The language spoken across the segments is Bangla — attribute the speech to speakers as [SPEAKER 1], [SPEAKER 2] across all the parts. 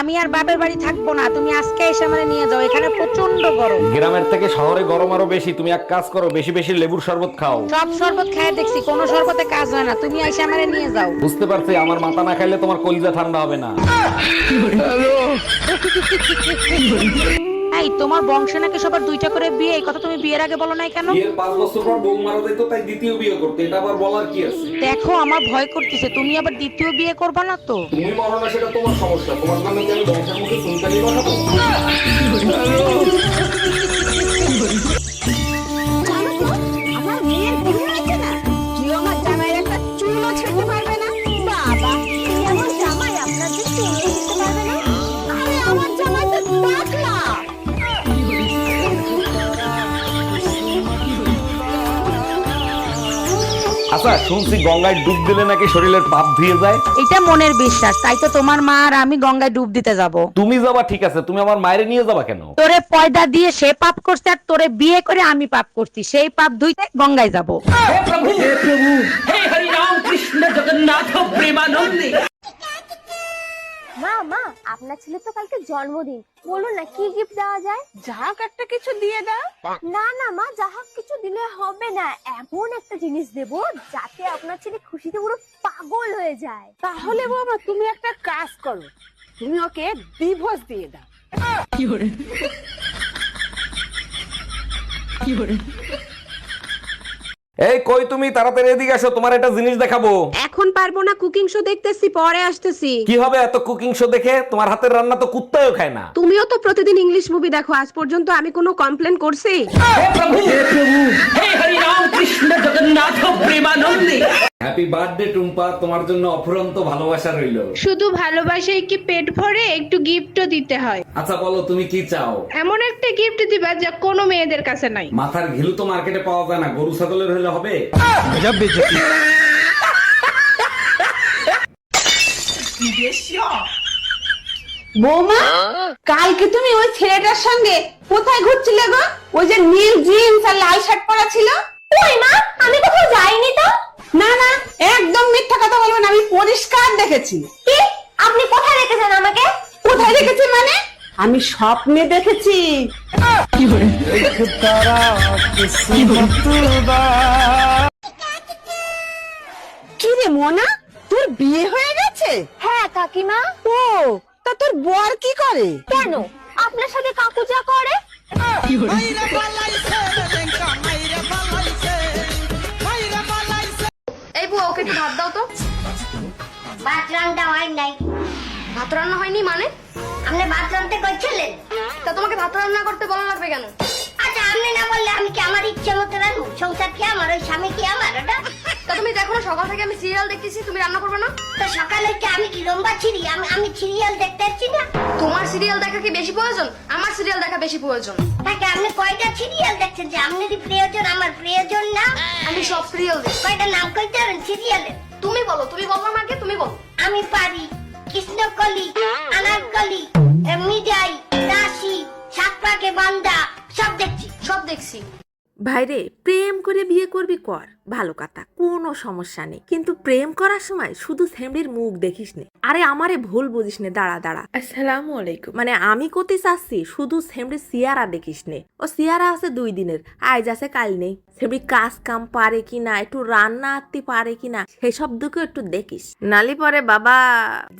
[SPEAKER 1] আমি আর বাপের বাড়ি থাকবো না, তুমি আজকে এসে আমারে নিয়ে যাও, এখানে প্রচন্ড গরম।
[SPEAKER 2] গ্রামের থেকে শহরে গরম আরো বেশি। তুমি এক কাজ করো, বেশি বেশি লেবুর শরবত খাও।
[SPEAKER 1] সব শরবত খেয়ে দেখছি, কোনো শরবতে কাজ হয় না, তুমি এসে আমারে নিয়ে যাও।
[SPEAKER 2] বুঝতে পারছি, আমার মাথা না খাইলে তোমার কলিজা ঠান্ডা হবে না।
[SPEAKER 1] এই তোমার বংশে নাকি সবার দুইটা করে বিয়ে, এই কথা তুমি বিয়ের আগে বলো নাই কেন?
[SPEAKER 2] বিয়ের 5 বছর পর বউ মারা যাইতো, তাই দ্বিতীয় বিয়ে করতে। এটা আবার বলার কি আছে?
[SPEAKER 1] দেখো আমার ভয় করতেছে, তুমি আবার দ্বিতীয় বিয়ে করবা না তো?
[SPEAKER 2] তুমি মরো না সেটা তোমার সমস্যা, তোমার নামে কি আমি বংশের মুখে সুনকালি বানাবো?
[SPEAKER 3] আমার মেয়ের বিয়ে হয়েছে না, কেউ আমার জামাইয়ের একটা চুলও ছেড়তে পারবে না। বাবা, এই আমার জামাই আপনার যে চুলও দিতে পারবে না। আরে আমার জামাই তো টাকলা।
[SPEAKER 2] আচ্ছা, শুনছি গঙ্গায় ডুব দিলে নাকি শরীরের পাপ ধুয়ে যায়।
[SPEAKER 1] এটা মনের বিশ্বাস, তাই তো তোমার মা আর আমি গঙ্গায় ডুব দিতে যাব।
[SPEAKER 2] তুমি যাবা ঠিক আছে, তুমি আমার মায়ের নিয়ে যাবা কেন?
[SPEAKER 1] তোরে পয়দা দিয়ে সে পাপ করছে, আর তোরে বিয়ে করে আমি পাপ করছি, সেই পাপ ধুইতে গঙ্গায় যাব।
[SPEAKER 4] মা মা, আপনার ছেলে তো কালকে জন্মদিন, বলুন না কি গিফট দেওয়া যায়?
[SPEAKER 3] যাক একটা কিছু দিয়ে দাও।
[SPEAKER 4] না না মা, যাহা কিছু দিলে হবে না, এমন একটা জিনিস দেব যাতে আপনার ছেলে খুশিতে পুরো পাগল হয়ে যায়।
[SPEAKER 3] তাহলে বাবা তুমি একটা কাজ করো, তুমি ওকে ডিভোর্স দিয়ে দাও।
[SPEAKER 2] এই কই তুমি, তাড়াতাড়ি এদিকে আসো, তোমার একটা জিনিস দেখাবো।
[SPEAKER 5] এখন পারবো না, কুকিং শো দেখতেছি, পরে আসতেছি।
[SPEAKER 2] কি হবে এত কুকিং শো দেখে? তোমার হাতের রান্না তো কুত্তাও খায় না।
[SPEAKER 5] তুমিও তো প্রতিদিন ইংলিশ মুভি দেখো, আজ পর্যন্ত আমি কোনো কমপ্লেন করছি?
[SPEAKER 2] হ্যাপি বার্থডে টুম্পা, তোমার জন্য অফুরন্ত ভালোবাসা রইলো।
[SPEAKER 6] শুধু ভালোবাসাই কি পেট ভরে, একটু গিফটও দিতে হয়।
[SPEAKER 2] আচ্ছা বলো তুমি কি চাও?
[SPEAKER 6] এমন একটা গিফট দিবা যা কোনো মেয়েদের কাছে নাই।
[SPEAKER 2] মাথার ঘিলু তো মার্কেটে পাওয়া যায় না, গরু ছাগলের হলে হবে।
[SPEAKER 3] বৌমা, কালকে তুমি ওই ছেলেটার সঙ্গে কোথায় ঘুরছিলে গো? ওই যে নীল জিন্স আর লাল শার্ট পরা ছিল।
[SPEAKER 4] ওই মা, আমি কোথাও যাইনি তো।
[SPEAKER 3] না না, একদম মিথ্যা কথা বলবেন, আমি পরিষ্কার দেখেছি।
[SPEAKER 4] কি? আপনি কোথায় রেখেছেন আমাকে?
[SPEAKER 3] কোথায় দেখেছি মানে? আমি স্বপ্নে দেখেছি। কি রে মোনা, তোর বিয়ে হয়ে গেছে?
[SPEAKER 4] হ্যাঁ কাকিমা।
[SPEAKER 3] ও, তা তোর বর কি করে?
[SPEAKER 4] কেন, আপনার সাথে কাকু যা করে।
[SPEAKER 6] এই বুয়া, ওকে একটু ভাত দাও তো।
[SPEAKER 4] ভাত রান্না হয় নাই।
[SPEAKER 6] ভাত রান্না হয়নি মানে?
[SPEAKER 4] আপনি ভাত রান্না করছিলেন?
[SPEAKER 6] তা তোমাকে ভাত রান্না করতে বলা লাগবে কেন?
[SPEAKER 4] আচ্ছা, আপনি না বললে আমি কি আমার ইচ্ছে মতো রান্না? সংসার কি আমার, ওই স্বামী কি আমার? ওটা
[SPEAKER 6] তা তুমি দেখো না, সকাল থেকে আমি সিরিয়াল দেখতেছি, তুমি রান্না করবে না?
[SPEAKER 4] তো সকালে কি আমি কি লম্বা ছিড়ি? আমি সিরিয়াল দেখতে পাচ্ছি না।
[SPEAKER 6] তোমার সিরিয়াল দেখা কি বেশি প্রয়োজন? আমার সিরিয়াল দেখা বেশি প্রয়োজন।
[SPEAKER 4] তাকে আপনি কয়টা সিরিয়াল দেখছেন যে আপনারই প্রয়োজন, আমার প্রয়োজন না?
[SPEAKER 6] আমি সব সিরিয়াল দেখি।
[SPEAKER 4] কয়টা নাম কইতে পারেন সিরিয়ালের?
[SPEAKER 6] তুমি বলো, তুমি বলো আমাকে, তুমি বলো।
[SPEAKER 4] আমি পারি কৃষ্ণকলি, আনারকলি, মিঠাই, দাসী, সাত পাকে বান্দা, সব দেখছি।
[SPEAKER 6] সব দেখছি।
[SPEAKER 5] ভাইরে, প্রেম করে বিয়ে করবি কর, ভালো কথা, কোনো সমস্যা নেই, কিন্তু প্রেম করার সময় শুধু সেমরির মুখ দেখিস নে। আরে আমারে ভুল বুঝিস নে, দাঁড়া দাঁড়া, আসসালামু আলাইকুম, মানে আমি করতে চাচ্ছি শুধু সেমরির সিয়ারা দেখিস নে। ও সিয়ারা আছে 2 দিনের, আজ আছে কাল নেই। সেমরি কাজ কাম পারে কিনা, একটু রান্না আত্তি পারে কিনা, সেসব দিকে একটু দেখিস। নালি পরে বাবা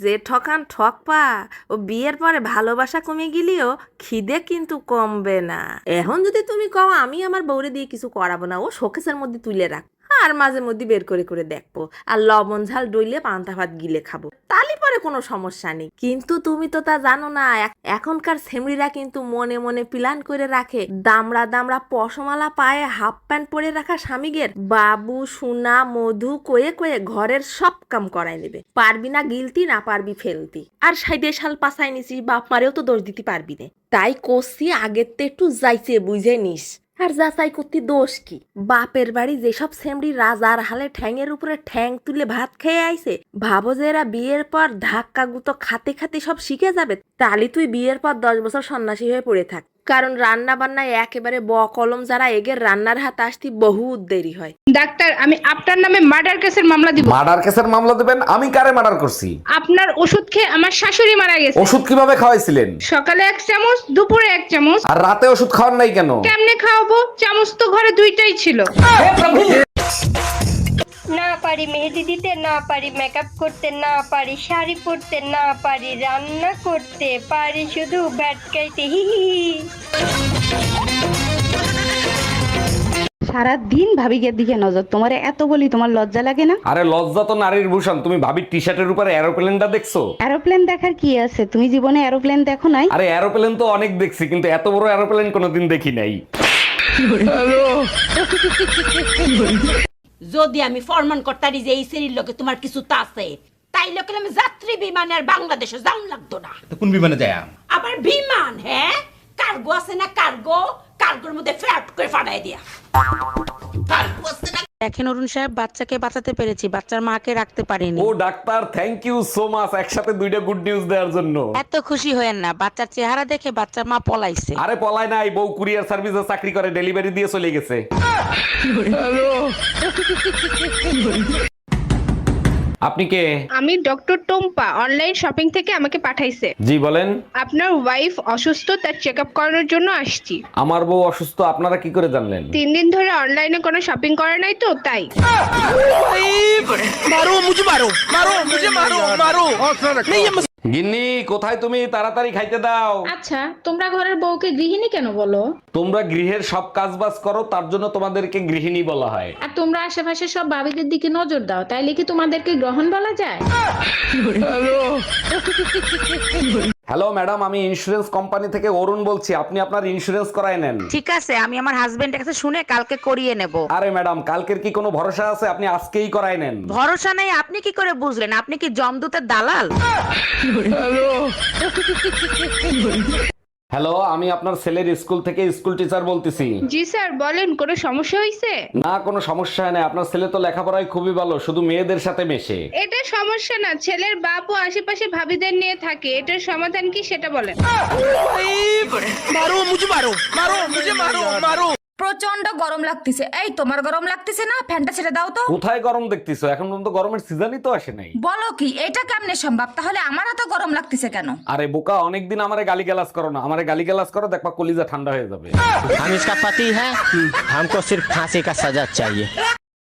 [SPEAKER 5] যে ঠকান ঠক পা, ও বিয়ের পরে ভালোবাসা কমে গেলেও খিদে কিন্তু কমবে না। এখন যদি তুমি কও আমি আমার বউরে দিয়ে কিছু করাবো না, ও শোকেসের মধ্যে তুলে রাখ, আর মাঝে মধ্যে বের করে করে দেখবো, আর লবণ ঝাল ডইলে পান্তা ভাত গিলে খাবো, তালি পরে কোনো সমস্যা নেই। কিন্তু তুমি তো তা জানো না, এখনকার সেমরিরা কিন্তু মনে মনে প্ল্যান করে রাখে, দামড়া দামড়া পশমালা পায়ে হাফ প্যান্ট পরে রাখা স্বামীগের বাবু সোনা মধু কয়ে কয়ে ঘরের সব কাম করাই নেবে। পারবি না গিলতি, না পারবি ফেলতি, আর 60 সাল পাসাই নিছিস, বাপ মারেও তো দোষ দিতে পারবি না। তাই কোসি আগের তে একটু যাইছে বুঝে নিস। আর যাচাই করতে দোষ কি? বাপের বাড়ি যেসব সেমড়ি রাজার হালে ঠ্যাংয়ের উপরে ঠ্যাং তুলে ভাত খেয়ে আইছে, ভাবো যে এরা বিয়ের পর ধাক্কা গুতো খাতে খাতে সব শিখে যাবে? তাহলে তুই বিয়ের পর 10 বছর সন্ন্যাসী হয়ে পড়ে থাক। কারণ রান্না বান্নায় একেবারে কলম যারা এগের রান্নার হাত আসতে বহুত দেরি হয়।
[SPEAKER 6] ডাক্তার, আমি আপনার নামে মার্ডার কেসের মামলা দিব।
[SPEAKER 2] মার্ডার কেসের মামলা দিবেন? আমি কারে মার্ডার করছি?
[SPEAKER 6] আপনার ওষুধ খেয়ে আমার শাশুড়ি মারা গেছে।
[SPEAKER 2] ওষুধ কিভাবে খাওয়াইছিলেন?
[SPEAKER 6] সকালে 1 চামচ, দুপুরে 1 চামচ।
[SPEAKER 2] আর রাতে ওষুধ খাওয়ার নাই কেন?
[SPEAKER 6] কেমনে খাওয়াবো? চামচ তো ঘরে 2টাই ছিল।
[SPEAKER 7] না পারি মেহেদি দিতে, না পারি মেকআপ করতে, না পারি শাড়ি পরতে, না পারি রান্না করতে, পারি শুধু ভ্যাটকাইতে। হি হি হি।
[SPEAKER 8] সারা দিন ভাবিকের দিকে নজর, তোমারে এত বলি তোমার লজ্জা লাগে না?
[SPEAKER 2] আরে লজ্জা তো নারীর ভূষণ। তুমি ভাবির টি শার্টের উপরে এরোপ্লেনটা দেখছো?
[SPEAKER 8] এরোপ্লেন দেখার কি আছে? তুমি জীবনে এরোপ্লেন দেখো নাই?
[SPEAKER 2] আরে এরোপ্লেন তো অনেক দেখছি, কিন্তু এত বড় এরোপ্লেন কোনোদিন দেখি নাই।
[SPEAKER 1] যদি আমি ফরমান করতারি যে এই শ্রেণীর লোকে তোমার কিছু তা আছে, তাই লোকে আমি যাত্রী বিমানে আর বাংলাদেশে যাওন লাগতো না।
[SPEAKER 9] কোন বিমানে যায়?
[SPEAKER 1] আবার বিমান, হ্যাঁ, কার্গো আছে না, কার্গোর মধ্যে ফ্যাট করে ফাটাই দিয়া। দেখেন অরুণ সাহেব, বাচ্চাকে বাঁচাতে পেরেছি, বাচ্চার মাকে রাখতে পারিনি।
[SPEAKER 2] ও doctor, thank you so much, একসাথে 2টা গুড নিউজ দেওয়ার জন্য।
[SPEAKER 1] এত খুশি হয়েন না, বাচ্চার চেহারা দেখে বাচ্চার মা পলাইছে।
[SPEAKER 2] আরে পলায় নাই, বউ কুরিয়ার সার্ভিসে চাকরি করে, ডেলিভারি দিয়ে চলে গেছে। আপনি কে?
[SPEAKER 6] আমি ডক্টর টম্পা, অনলাইন শপিং থেকে আমাকে পাঠাইছে।
[SPEAKER 2] জি বলেন।
[SPEAKER 6] আপনার ওয়াইফ অসুস্থ, তার চেকআপ করানোর জন্য আসছি।
[SPEAKER 2] আমার বউ অসুস্থ, আপনারা কি করে জানলেন?
[SPEAKER 6] 3 দিন ধরে অনলাইনে কোনো শপিং করে নাই তো, তাই।
[SPEAKER 2] গিন্নি, কোথায় তুমি? তাড়াতাড়ি খাইতে দাও।
[SPEAKER 10] আচ্ছা, তোমরা ঘরের বউকে গৃহিণী কেন বলো?
[SPEAKER 2] তোমরা গৃহের সব কাজ বাজ করো, তার জন্য তোমাদেরকে গৃহিণী বলা হয়।
[SPEAKER 10] আর তোমরা আশেপাশে সব ভাবিদের দিকে নজর দাও, তাইলে কি তোমাদেরকে গ্রহণ বলা যায়?
[SPEAKER 2] হ্যালো ম্যাডাম, আমি ইন্স্যুরেন্স কোম্পানি থেকে অরুণ বলছি। আপনি আপনার ইন্স্যুরেন্স করায় নেন।
[SPEAKER 1] ঠিক আছে, আমি আমার হাজবেন্ডের কাছে শুনে কালকে করিয়ে নেব।
[SPEAKER 2] আরে ম্যাডাম, কালকের কি কোনো ভরসা আছে? আপনি আজকেই করায় নেন।
[SPEAKER 1] ভরসা নেই? আপনি কি করে বুঝলেন? আপনি কি জমদূতের দালাল?
[SPEAKER 2] হ্যালো, আমি আপনার ছেলের স্কুল থেকে স্কুল টিচার বলতেছি।
[SPEAKER 6] জি স্যার, বলেন, কোনো সমস্যা হয়েছে?
[SPEAKER 2] না, কোনো সমস্যা নেই। আপনার ছেলে তো লেখাপড়ায় খুবই ভালো, শুধু মেয়েদের সাথে মেশে।
[SPEAKER 6] এটা সমস্যা না, ছেলের বাপও আশেপাশে ভাবিদের নিয়ে থাকে। এটার সমাধান কি সেটা বলেন।
[SPEAKER 3] প্রচন্ড গরম লাগতেছে। এই তোমার গরম লাগতেছে না? ফ্যানটা ছেড়ে দাও তো।
[SPEAKER 2] কোথায় গরম দেখতেছো? এখন পর্যন্ত গরমের সিজনই তো আসে নাই।
[SPEAKER 3] বলো কি, এটা কেমনে সম্ভব? তাহলে আমার এত গরম লাগতেছে কেন?
[SPEAKER 2] আরে বোকা, অনেকদিন আমারে গালিগালাজ করো না। আমারে গালিগালাজ করো, দেখবা কলিজা ঠান্ডা হয়ে যাবে।
[SPEAKER 11] हम इसका पति है, हमको सिर्फ फांसी का सजा चाहिए।